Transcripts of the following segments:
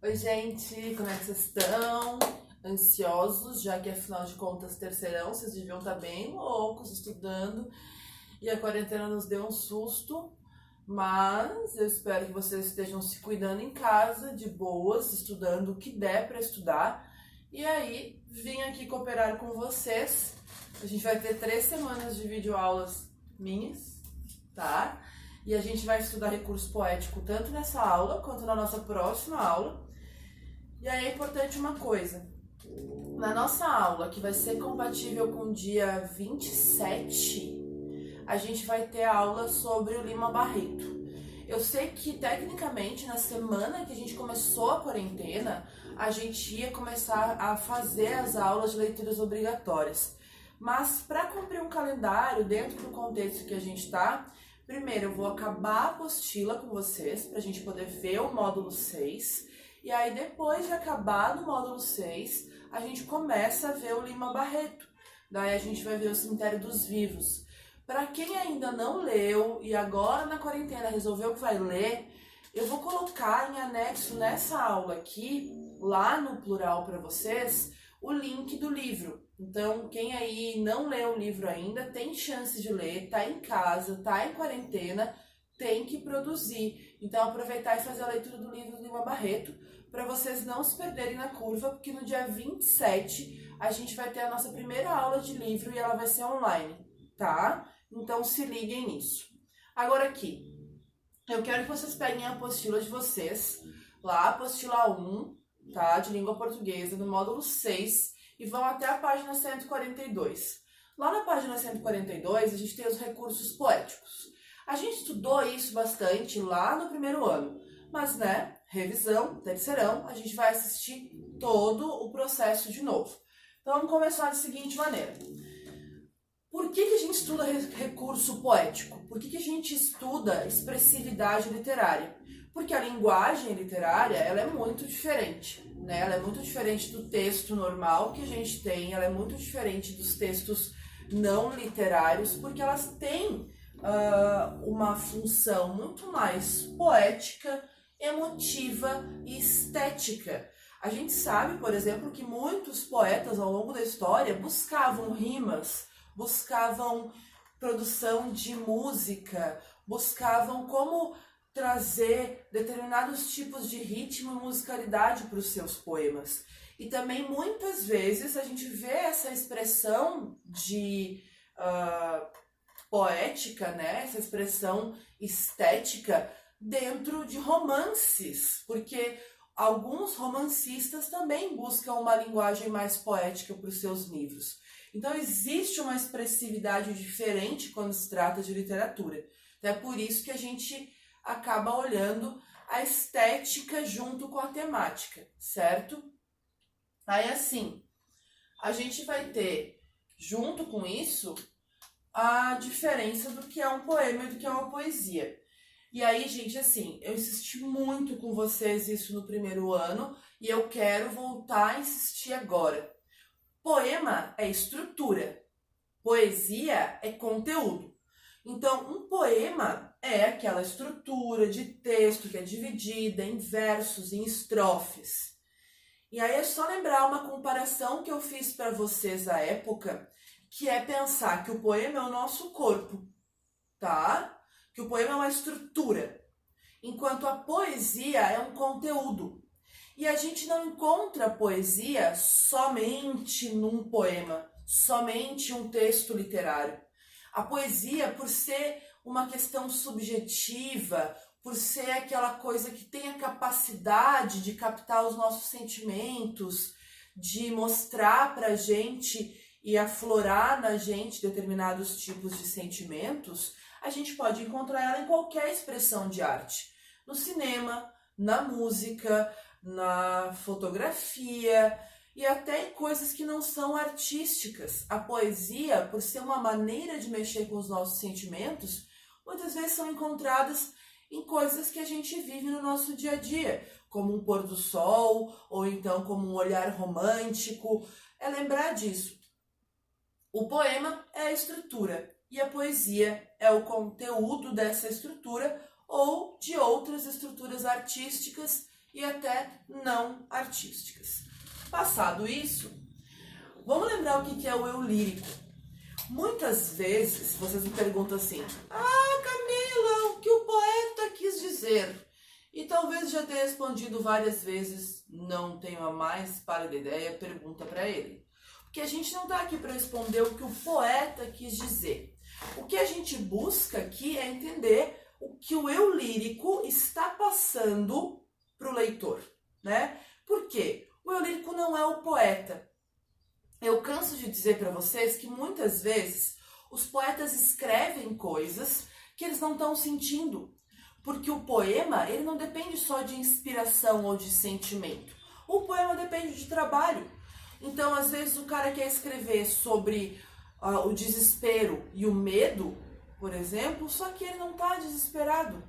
Oi, gente, como é que vocês estão? Ansiosos, já que afinal de contas, terceirão, vocês deviam estar bem loucos estudando e a quarentena nos deu um susto, mas eu espero que vocês estejam se cuidando em casa, de boas, estudando o que der para estudar. E aí, vim aqui cooperar com vocês. A gente vai ter 3 semanas de videoaulas minhas, tá? E a gente vai estudar recurso poético tanto nessa aula quanto na nossa próxima aula. E aí é importante uma coisa, na nossa aula, que vai ser compatível com o dia 27, a gente vai ter aula sobre o Lima Barreto. Eu sei que, tecnicamente, na semana que a gente começou a quarentena, a gente ia começar a fazer as aulas de leituras obrigatórias. Mas, para cumprir um calendário dentro do contexto que a gente está, primeiro eu vou acabar a apostila com vocês, para a gente poder ver o módulo 6. E aí, depois de acabar do módulo 6, a gente começa a ver o Lima Barreto. Daí a gente vai ver o Cemitério dos Vivos. Para quem ainda não leu e agora na quarentena resolveu que vai ler, eu vou colocar em anexo nessa aula aqui, lá no plural para vocês, o link do livro. Então, quem aí não leu o livro ainda, tem chance de ler, tá em casa, tá em quarentena, tem que produzir. Então, aproveitar e fazer a leitura do livro do Lima Barreto, para vocês não se perderem na curva, porque no dia 27 a gente vai ter a nossa primeira aula de livro e ela vai ser online, tá? Então se liguem nisso. Agora aqui, eu quero que vocês peguem a apostila de vocês, lá, apostila 1, tá? De língua portuguesa, no módulo 6, e vão até a página 142. Lá na página 142, a gente tem os recursos poéticos. A gente estudou isso bastante lá no primeiro ano, mas, né, revisão, terceirão, a gente vai assistir todo o processo de novo. Então, vamos começar da seguinte maneira. Por que a gente estuda recurso poético? Por que a gente estuda expressividade literária? Porque a linguagem literária, ela é muito diferente, né? Ela é muito diferente do texto normal que a gente tem, ela é muito diferente dos textos não literários, porque elas têm uma função muito mais poética, emotiva e estética. A gente sabe, por exemplo, que muitos poetas ao longo da história buscavam rimas, buscavam produção de música, buscavam como trazer determinados tipos de ritmo e musicalidade para os seus poemas. E também muitas vezes a gente vê essa expressão de poética, né? Essa expressão estética dentro de romances, porque alguns romancistas também buscam uma linguagem mais poética para os seus livros. Então existe uma expressividade diferente quando se trata de literatura. Então, é por isso que a gente acaba olhando a estética junto com a temática, certo? Aí assim, a gente vai ter, junto com isso, a diferença do que é um poema e do que é uma poesia. E aí, gente, assim, eu insisti muito com vocês isso no primeiro ano e eu quero voltar a insistir agora. Poema é estrutura, poesia é conteúdo. Então, um poema é aquela estrutura de texto que é dividida em versos, em estrofes. E aí é só lembrar uma comparação que eu fiz para vocês à época, que é pensar que o poema é o nosso corpo, tá? Que o poema é uma estrutura, enquanto a poesia é um conteúdo. E a gente não encontra poesia somente num poema, somente um texto literário. A poesia, por ser uma questão subjetiva, por ser aquela coisa que tem a capacidade de captar os nossos sentimentos, de mostrar pra gente e aflorar na gente determinados tipos de sentimentos, a gente pode encontrar ela em qualquer expressão de arte. No cinema, na música, na fotografia e até em coisas que não são artísticas. A poesia, por ser uma maneira de mexer com os nossos sentimentos, muitas vezes são encontradas em coisas que a gente vive no nosso dia a dia, como um pôr do sol, ou então como um olhar romântico. É lembrar disso. O poema é a estrutura e a poesia é o conteúdo dessa estrutura ou de outras estruturas artísticas e até não artísticas. Passado isso, vamos lembrar o que é o eu lírico. Muitas vezes vocês me perguntam assim: ah, Camila, o que o poeta quis dizer? E talvez já tenha respondido várias vezes, não tenho a mais pálida ideia, pergunta para ele. Porque a gente não está aqui para responder o que o poeta quis dizer. O que a gente busca aqui é entender o que o eu lírico está passando para o leitor, né? Por quê? O eu lírico não é o poeta. Eu canso de dizer para vocês que muitas vezes os poetas escrevem coisas que eles não estão sentindo. Porque o poema, ele não depende só de inspiração ou de sentimento. O poema depende de trabalho. Então, às vezes, o cara quer escrever sobre o desespero e o medo, por exemplo, só que ele não está desesperado.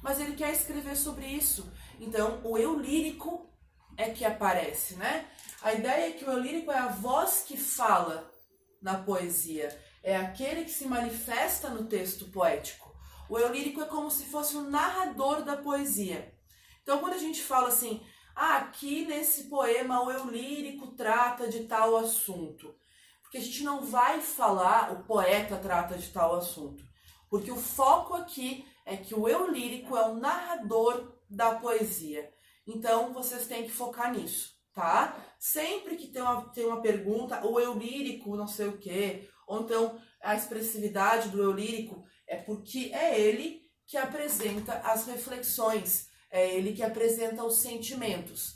Mas ele quer escrever sobre isso. Então, o eu lírico é que aparece, né? A ideia é que o eu lírico é a voz que fala na poesia. É aquele que se manifesta no texto poético. O eu lírico é como se fosse o narrador da poesia. Então, quando a gente fala assim, aqui nesse poema o eu lírico trata de tal assunto. Porque a gente não vai falar o poeta trata de tal assunto. Porque o foco aqui é que o eu lírico é o narrador da poesia. Então, vocês têm que focar nisso, tá? Sempre que tem uma pergunta, o eu lírico não sei o quê, ou então a expressividade do eu lírico, é porque é ele que apresenta as reflexões, é ele que apresenta os sentimentos.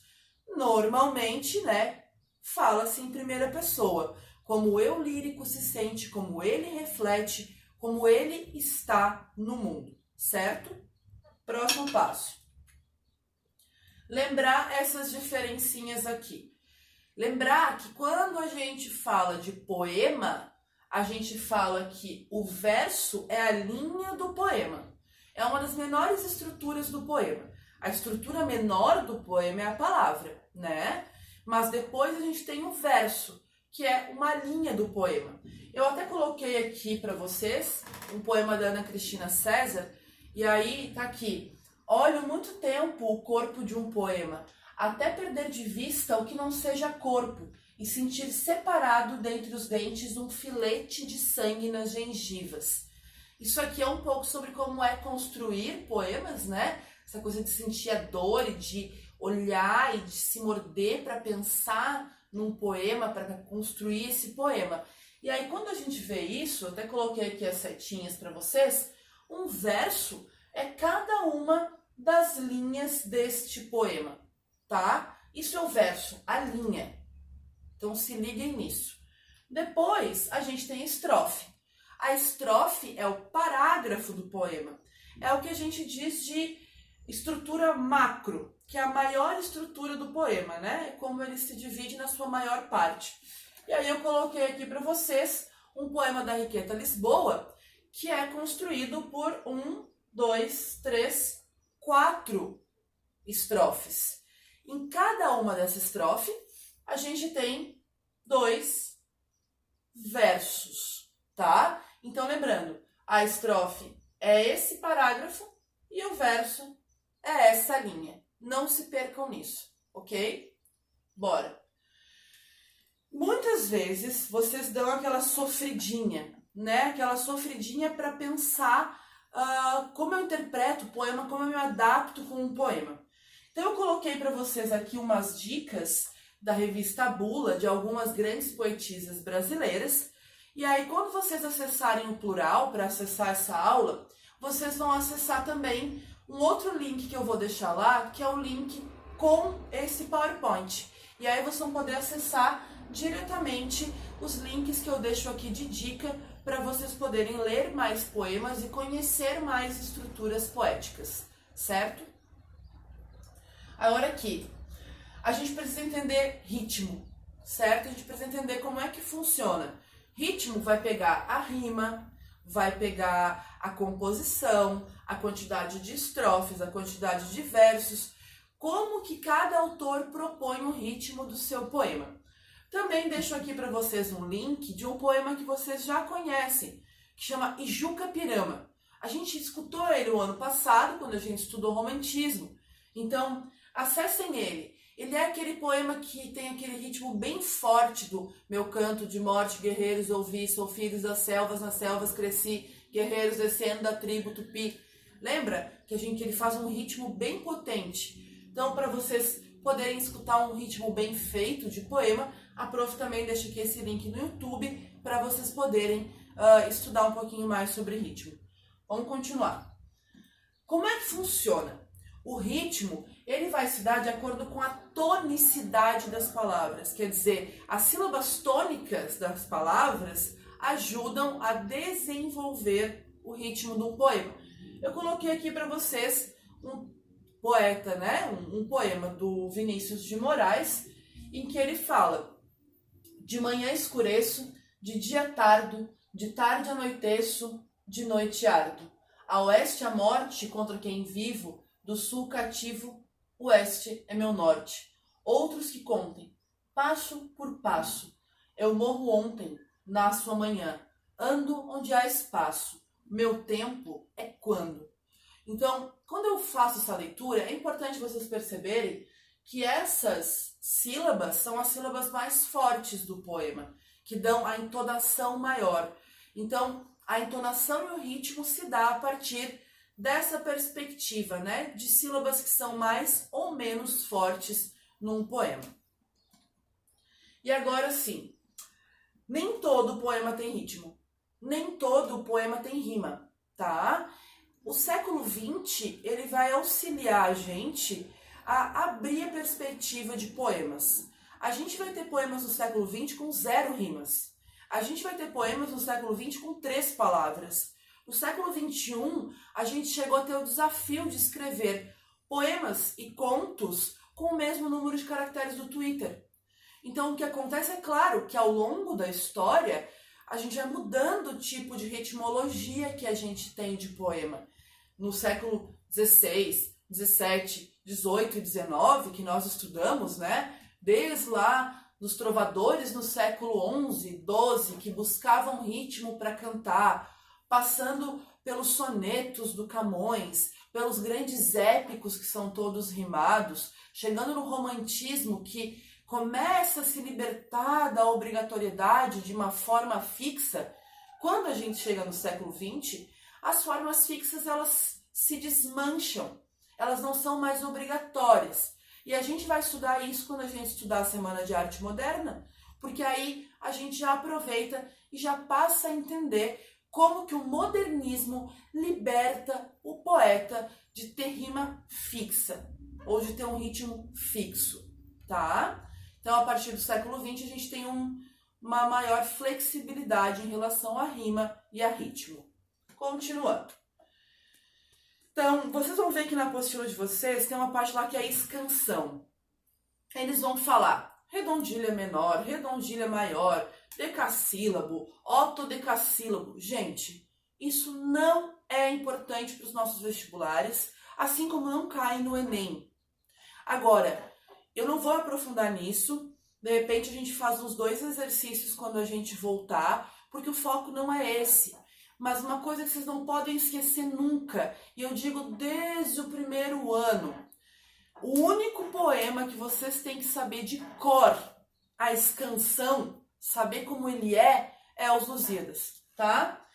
Normalmente, né, fala-se em primeira pessoa, como o eu lírico se sente, como ele reflete, como ele está no mundo, certo? Próximo passo. Lembrar essas diferencinhas aqui. Lembrar que quando a gente fala de poema, a gente fala que o verso é a linha do poema. É uma das menores estruturas do poema. A estrutura menor do poema é a palavra, né? Mas depois a gente tem o verso, que é uma linha do poema. Eu até coloquei aqui para vocês um poema da Ana Cristina César, e aí tá aqui. Olho muito tempo o corpo de um poema, até perder de vista o que não seja corpo, e sentir separado dentre os dentes um filete de sangue nas gengivas. Isso aqui é um pouco sobre como é construir poemas, né? Essa coisa de sentir a dor e de olhar e de se morder para pensar num poema, para construir esse poema. E aí, quando a gente vê isso, eu até coloquei aqui as setinhas para vocês, um verso é cada uma das linhas deste poema, tá? Isso é o verso, a linha. Então, se liguem nisso. Depois, a gente tem a estrofe. A estrofe é o parágrafo do poema. É o que a gente diz de estrutura macro, que é a maior estrutura do poema, né? É como ele se divide na sua maior parte. E aí eu coloquei aqui para vocês um poema da Henriqueta Lisboa, que é construído por 1, 2, 3, 4 estrofes. Em cada uma dessas estrofes, a gente tem 2 versos, tá? Então, lembrando, a estrofe é esse parágrafo e o verso é essa linha. Não se percam nisso, ok? Bora! Muitas vezes vocês dão aquela sofridinha, né? Aquela sofridinha para pensar como eu interpreto o poema, como eu me adapto com um poema. Então eu coloquei para vocês aqui umas dicas da revista Bula, de algumas grandes poetisas brasileiras. E aí quando vocês acessarem o plural para acessar essa aula, vocês vão acessar também um outro link que eu vou deixar lá, que é o link com esse PowerPoint. E aí vocês vão poder acessar diretamente os links que eu deixo aqui de dica para vocês poderem ler mais poemas e conhecer mais estruturas poéticas, certo? Agora aqui, a gente precisa entender ritmo, certo? A gente precisa entender como é que funciona. Ritmo vai pegar a rima, vai pegar a composição, a quantidade de estrofes, a quantidade de versos, como que cada autor propõe o ritmo do seu poema. Também deixo aqui para vocês um link de um poema que vocês já conhecem, que chama Ijuca Pirama. A gente escutou ele o ano passado, quando a gente estudou romantismo. Então, Acessem ele. Ele é aquele poema que tem aquele ritmo bem forte do meu canto de morte, guerreiros ouvi, sou filhos das selvas, nas selvas cresci, guerreiros descendo da tribo Tupi. Lembra que ele faz um ritmo bem potente? Então, para vocês poderem escutar um ritmo bem feito de poema, a prof também deixa aqui esse link no YouTube para vocês poderem estudar um pouquinho mais sobre ritmo. Vamos continuar. Como é que funciona? O ritmo, ele vai se dar de acordo com a tonicidade das palavras. Quer dizer, as sílabas tônicas das palavras ajudam a desenvolver o ritmo de um poema. Eu coloquei aqui para vocês um poeta, né? Um poema do Vinícius de Moraes, em que ele fala: de manhã escureço, de dia tardo, de tarde anoiteço, de noite ardo. A oeste a morte contra quem vivo, do sul cativo, o oeste é meu norte. Outros que contem, passo por passo. Eu morro ontem, nasço amanhã. Ando onde há espaço. Meu tempo é quando. Então, quando eu faço essa leitura, é importante vocês perceberem que essas sílabas são as sílabas mais fortes do poema, que dão a entonação maior. Então, a entonação e o ritmo se dá a partir dessa perspectiva, né, de sílabas que são mais ou menos fortes num poema. E agora sim, nem todo poema tem ritmo, nem todo poema tem rima, tá? O século XX, ele vai auxiliar a gente a abrir a perspectiva de poemas. A gente vai ter poemas do século XX com 0 rimas. A gente vai ter poemas do século XX com 3 palavras. No século XXI, a gente chegou a ter o desafio de escrever poemas e contos com o mesmo número de caracteres do Twitter. Então, o que acontece é claro que ao longo da história, a gente vai mudando o tipo de ritmologia que a gente tem de poema. No século XVI, XVII, XVIII e XIX, que nós estudamos, né? Desde lá dos trovadores no século XI, XII, que buscavam ritmo para cantar, passando pelos sonetos do Camões, pelos grandes épicos que são todos rimados, chegando no romantismo que começa a se libertar da obrigatoriedade de uma forma fixa. Quando a gente chega no século XX, as formas fixas elas se desmancham, elas não são mais obrigatórias. E a gente vai estudar isso quando a gente estudar a Semana de Arte Moderna, porque aí a gente já aproveita e já passa a entender como que o modernismo liberta o poeta de ter rima fixa, ou de ter um ritmo fixo, tá? Então, a partir do século XX, a gente tem uma maior flexibilidade em relação à rima e a ritmo. Continuando. Então, vocês vão ver que na apostila de vocês tem uma parte lá que é a escansão. Eles vão falar redondilha menor, redondilha maior, decassílabo, octodecassílabo. Gente, isso não é importante para os nossos vestibulares, assim como não cai no Enem. Agora, eu não vou aprofundar nisso, de repente a gente faz uns 2 exercícios quando a gente voltar, porque o foco não é esse. Mas uma coisa que vocês não podem esquecer nunca, e eu digo desde o primeiro ano, o único poema que vocês têm que saber de cor, a escansão, saber como ele é os Lusíadas, tá?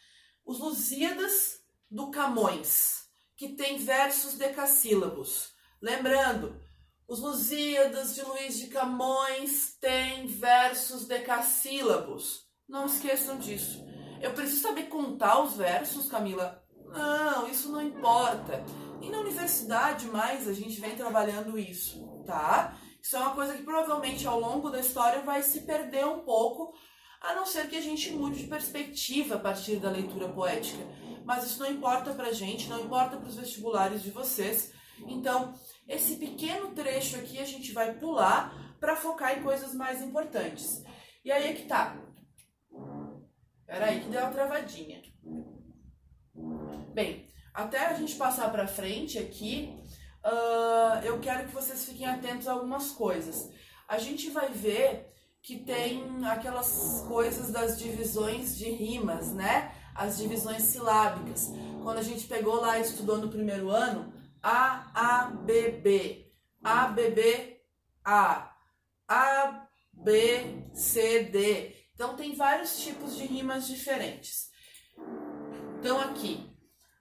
Os Lusíadas do Camões, que tem versos decassílabos. Lembrando, os Lusíadas de Luís de Camões têm versos decassílabos. Não esqueçam disso. Eu preciso saber contar os versos, Camila? Não, isso não importa. E na universidade mais a gente vem trabalhando isso, tá? Isso é uma coisa que provavelmente ao longo da história vai se perder um pouco, a não ser que a gente mude de perspectiva a partir da leitura poética. Mas isso não importa pra gente, não importa pros vestibulares de vocês. Então, esse pequeno trecho aqui a gente vai pular para focar em coisas mais importantes. E aí é que tá. Peraí que deu uma travadinha. Bem, até a gente passar para frente aqui, eu quero que vocês fiquem atentos a algumas coisas. A gente vai ver que tem aquelas coisas das divisões de rimas, né? As divisões silábicas. Quando a gente pegou lá e estudou no primeiro ano, A, B, B. A, B, B, A, B, C, D. Então tem vários tipos de rimas diferentes. Então aqui,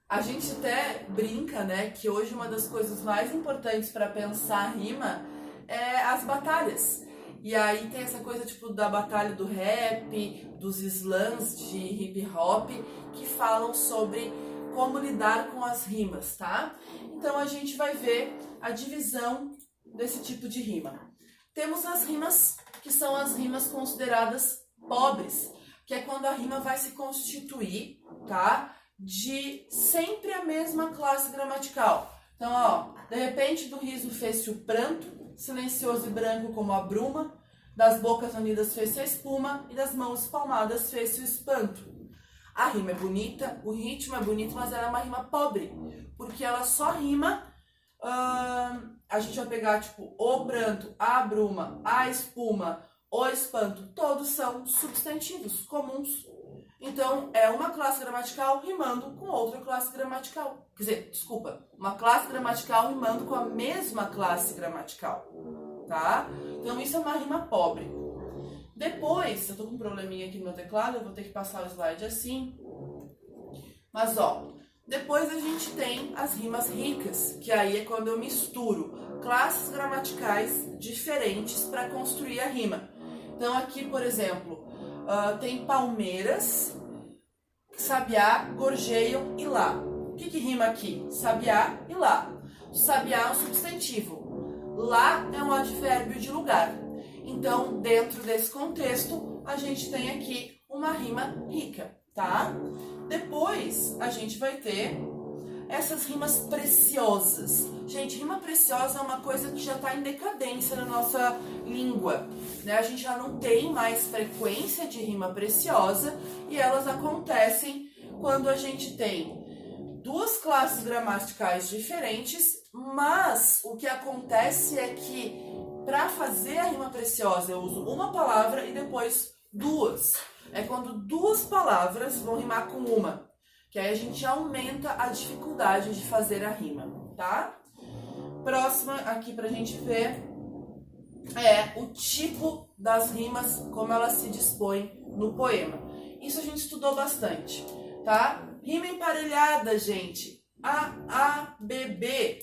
a gente até brinca, né, que hoje uma das coisas mais importantes para pensar a rima é as batalhas. E aí tem essa coisa tipo da batalha do rap, dos slams de hip hop, que falam sobre como lidar com as rimas, tá? Então a gente vai ver a divisão desse tipo de rima. Temos as rimas que são as rimas consideradas pobres, que é quando a rima vai se constituir, tá? De sempre a mesma classe gramatical. Então, ó, de repente do riso fez-se o pranto, silencioso e branco como a bruma, das bocas unidas fez-se a espuma e das mãos espalmadas fez-se o espanto. A rima é bonita, o ritmo é bonito, mas ela é uma rima pobre, porque ela só rima, a gente vai pegar tipo o pranto, a bruma, a espuma, o espanto, todos são substantivos comuns. Então, é uma classe gramatical rimando com outra classe gramatical. Quer dizer, desculpa, uma classe gramatical rimando com a mesma classe gramatical, tá? Então, isso é uma rima pobre. Depois, eu tô com um probleminha aqui no meu teclado, eu vou ter que passar o slide assim. Mas, ó, depois a gente tem as rimas ricas, que aí é quando eu misturo classes gramaticais diferentes para construir a rima. Então, aqui, por exemplo, tem palmeiras, sabiá, gorjeiam e lá. O que rima aqui? Sabiá e lá. O sabiá é um substantivo. Lá é um advérbio de lugar. Então, dentro desse contexto, a gente tem aqui uma rima rica, tá? Depois, a gente vai ter essas rimas preciosas. Gente, rima preciosa é uma coisa que já está em decadência na nossa língua, né? A gente já não tem mais frequência de rima preciosa e elas acontecem quando a gente tem duas classes gramaticais diferentes, mas o que acontece é que para fazer a rima preciosa eu uso uma palavra e depois duas. É quando duas palavras vão rimar com uma, que aí a gente aumenta a dificuldade de fazer a rima, tá? Próxima aqui pra gente ver é o tipo das rimas, como elas se dispõem no poema. Isso a gente estudou bastante, tá? Rima emparelhada, gente. A, B, B,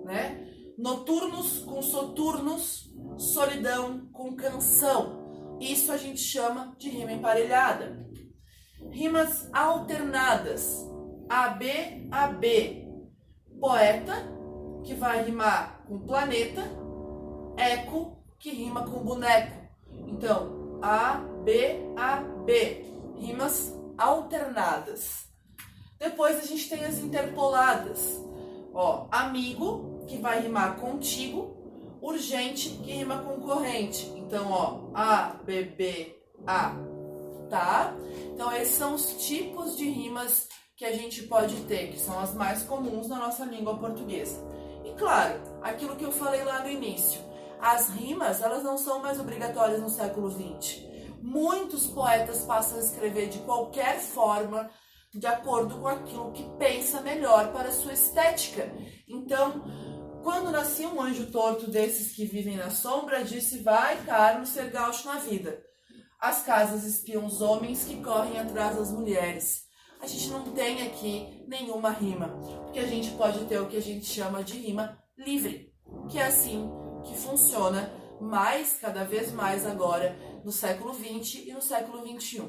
né? Noturnos com soturnos, solidão com canção. Isso a gente chama de rima emparelhada. Rimas alternadas. AB, AB. Poeta, que vai rimar com planeta. Eco, que rima com boneco. Então, A, B, A, B. Rimas alternadas. Depois a gente tem as interpoladas. Ó, amigo, que vai rimar contigo. Urgente, que rima com corrente. Então, ó, A, B, B, A. Tá? Então, esses são os tipos de rimas que a gente pode ter, que são as mais comuns na nossa língua portuguesa. E claro, aquilo que eu falei lá no início, as rimas, elas não são mais obrigatórias no século XX. Muitos poetas passam a escrever de qualquer forma, de acordo com aquilo que pensa melhor para a sua estética. Então, quando nascia um anjo torto desses que vivem na sombra, disse, vai, Carlos, ser gaúcho na vida. As casas espiam os homens que correm atrás das mulheres. A gente não tem aqui nenhuma rima, porque a gente pode ter o que a gente chama de rima livre, que é assim que funciona mais, cada vez mais agora, no século XX e no século XXI.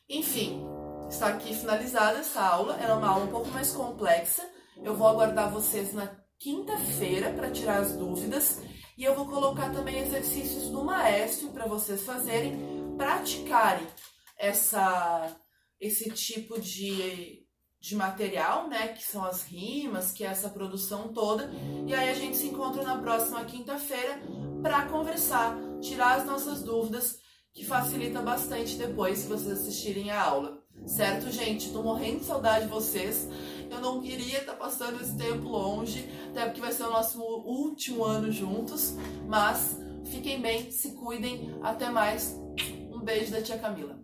Enfim, está aqui finalizada essa aula. Era uma aula um pouco mais complexa. Eu vou aguardar vocês na quinta-feira para tirar as dúvidas. E eu vou colocar também exercícios do maestro para vocês fazerem, praticarem esse tipo de material, né? Que são as rimas, que é essa produção toda. E aí a gente se encontra na próxima quinta-feira para conversar, tirar as nossas dúvidas, que facilita bastante depois se vocês assistirem a aula. Certo, gente? Tô morrendo de saudade de vocês. Eu não queria estar passando esse tempo longe, até porque vai ser o nosso último ano juntos. Mas fiquem bem, se cuidem. Até mais. Um beijo da tia Camila.